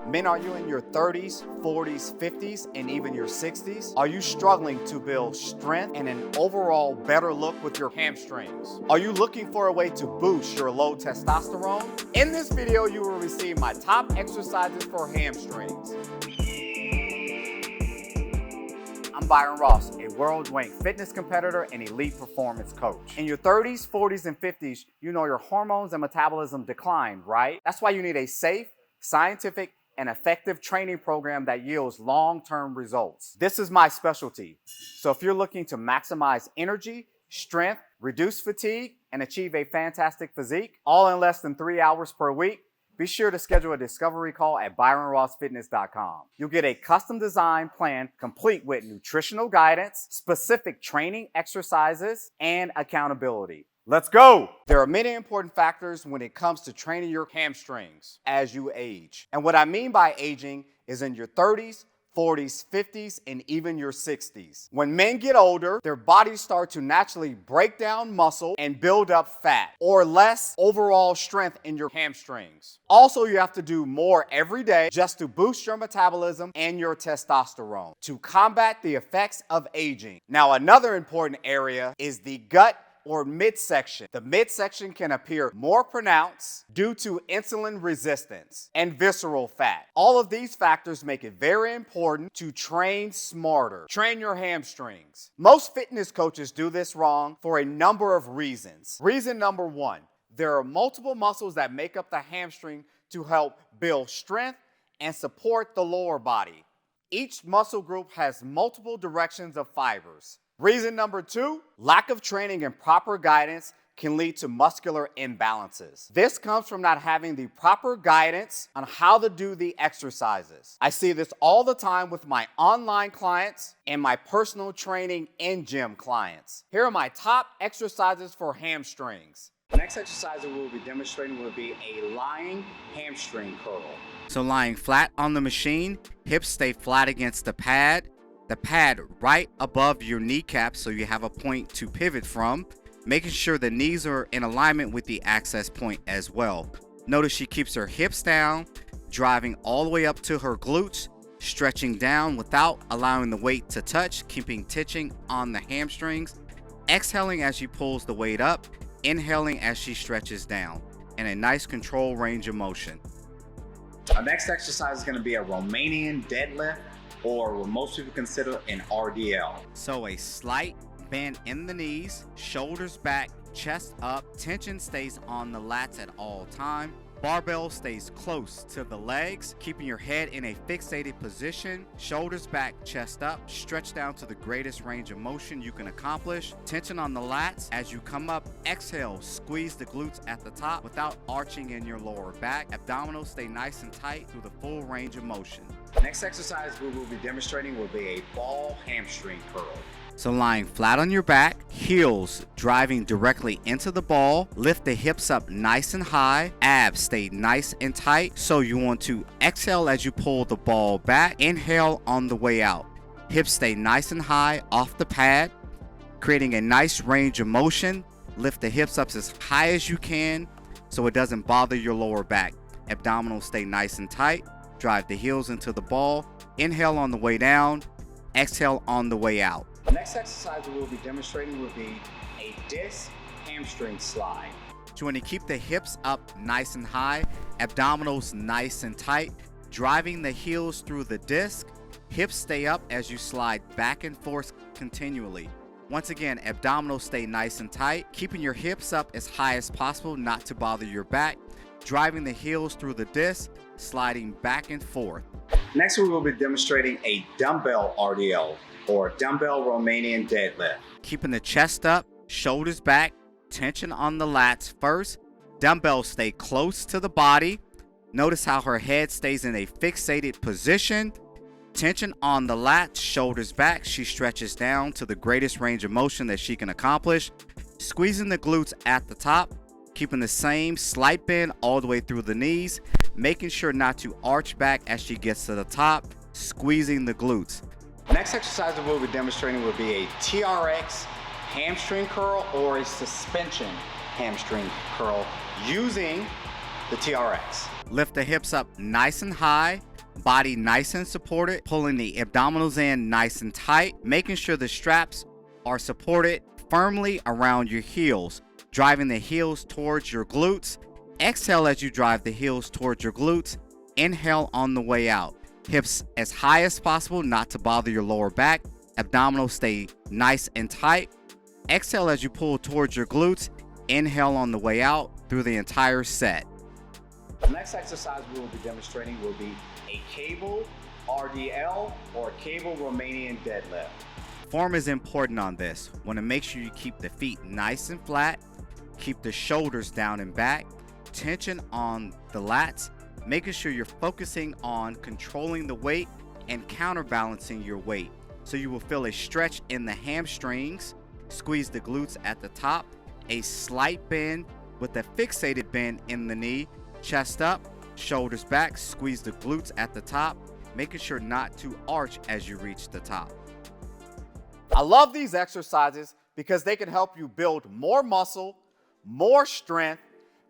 Men, are you in your 30s, 40s, 50s, and even your 60s? Are you struggling to build strength and an overall better look with your hamstrings? Are you looking for a way to boost your low testosterone? In this video, you will receive my top exercises for hamstrings. I'm Byron Ross, a world-ranked fitness competitor and elite performance coach. In your 30s, 40s, and 50s, you know your hormones and metabolism decline, right? That's why you need a safe, scientific, and effective training program that yields long-term results. This is my specialty. So if you're looking to maximize energy, strength, reduce fatigue, and achieve a fantastic physique, all in less than 3 hours per week, be sure to schedule a discovery call at byronrossfitness.com. You'll get a custom design plan complete with nutritional guidance, specific training exercises, and accountability. Let's go! There are many important factors when it comes to training your hamstrings as you age. And what I mean by aging is in your 30s, 40s, 50s, and even your 60s. When men get older, their bodies start to naturally break down muscle and build up fat or less overall strength in your hamstrings. Also, you have to do more every day just to boost your metabolism and your testosterone to combat the effects of aging. Now, another important area is the gut or midsection. The midsection can appear more pronounced due to insulin resistance and visceral fat. All of these factors make it very important to train smarter. Train your hamstrings. Most fitness coaches do this wrong for a number of reasons. Reason number one, there are multiple muscles that make up the hamstring to help build strength and support the lower body. Each muscle group has multiple directions of fibers. Reason number two, lack of training and proper guidance can lead to muscular imbalances. This comes from not having the proper guidance on how to do the exercises. I see this all the time with my online clients and my personal training and gym clients. Here are my top exercises for hamstrings. The next exercise that we'll be demonstrating will be a lying hamstring curl. So lying flat on the machine, hips stay flat against the pad right above your kneecap so you have a point to pivot from, making sure the knees are in alignment with the access point as well. Notice she keeps her hips down, driving all the way up to her glutes, stretching down without allowing the weight to touch, keeping tension on the hamstrings, exhaling as she pulls the weight up, inhaling as she stretches down, and a nice control range of motion. Our next exercise is going to be a Romanian deadlift, or what most people consider an RDL. So a slight bend in the knees, shoulders back, chest up, tension stays on the lats at all time. Barbell stays close to the legs, keeping your head in a fixated position, shoulders back, chest up, stretch down to the greatest range of motion you can accomplish. Tension on the lats. As you come up, exhale, squeeze the glutes at the top without arching in your lower back. Abdominals stay nice and tight through the full range of motion. Next exercise we will be demonstrating will be a ball hamstring curl. So lying flat on your back, heels driving directly into the ball, lift the hips up nice and high, abs stay nice and tight. So you want to exhale as you pull the ball back, inhale on the way out. Hips stay nice and high off the pad, creating a nice range of motion. Lift the hips up as high as you can so it doesn't bother your lower back. Abdominals stay nice and tight, drive the heels into the ball, inhale on the way down, exhale on the way out. The next exercise we will be demonstrating will be a disc hamstring slide. So when you keep the hips up nice and high, abdominals nice and tight, driving the heels through the disc, hips stay up as you slide back and forth continually. Once again, abdominals stay nice and tight, keeping your hips up as high as possible not to bother your back, driving the heels through the disc, sliding back and forth. Next, we will be demonstrating a dumbbell RDL, or dumbbell Romanian deadlift. Keeping the chest up, shoulders back, tension on the lats first. Dumbbells stay close to the body. Notice how her head stays in a fixated position. Tension on the lats, shoulders back. She stretches down to the greatest range of motion that she can accomplish. Squeezing the glutes at the top, keeping the same slight bend all the way through the knees, making sure not to arch back as she gets to the top, squeezing the glutes. Next exercise that we'll be demonstrating will be a TRX hamstring curl or a suspension hamstring curl using the TRX. Lift the hips up nice and high, body nice and supported, pulling the abdominals in nice and tight, making sure the straps are supported firmly around your heels, driving the heels towards your glutes. Exhale as you drive the heels towards your glutes. Inhale on the way out. Hips as high as possible, not to bother your lower back. Abdominals stay nice and tight. Exhale as you pull towards your glutes. Inhale on the way out through the entire set. The next exercise we will be demonstrating will be a cable RDL or cable Romanian deadlift. Form is important on this. Want to make sure you keep the feet nice and flat, keep the shoulders down and back, tension on the lats, making sure you're focusing on controlling the weight and counterbalancing your weight. So you will feel a stretch in the hamstrings, squeeze the glutes at the top, a slight bend with a fixated bend in the knee, chest up, shoulders back, squeeze the glutes at the top, making sure not to arch as you reach the top. I love these exercises because they can help you build more muscle, more strength,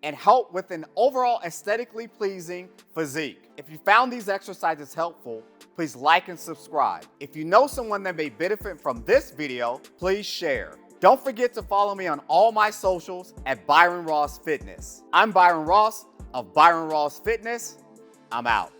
and help with an overall aesthetically pleasing physique. If you found these exercises helpful, please like and subscribe. If you know someone that may benefit from this video, please share. Don't forget to follow me on all my socials at Byron Ross Fitness. I'm Byron Ross of Byron Ross Fitness. I'm out.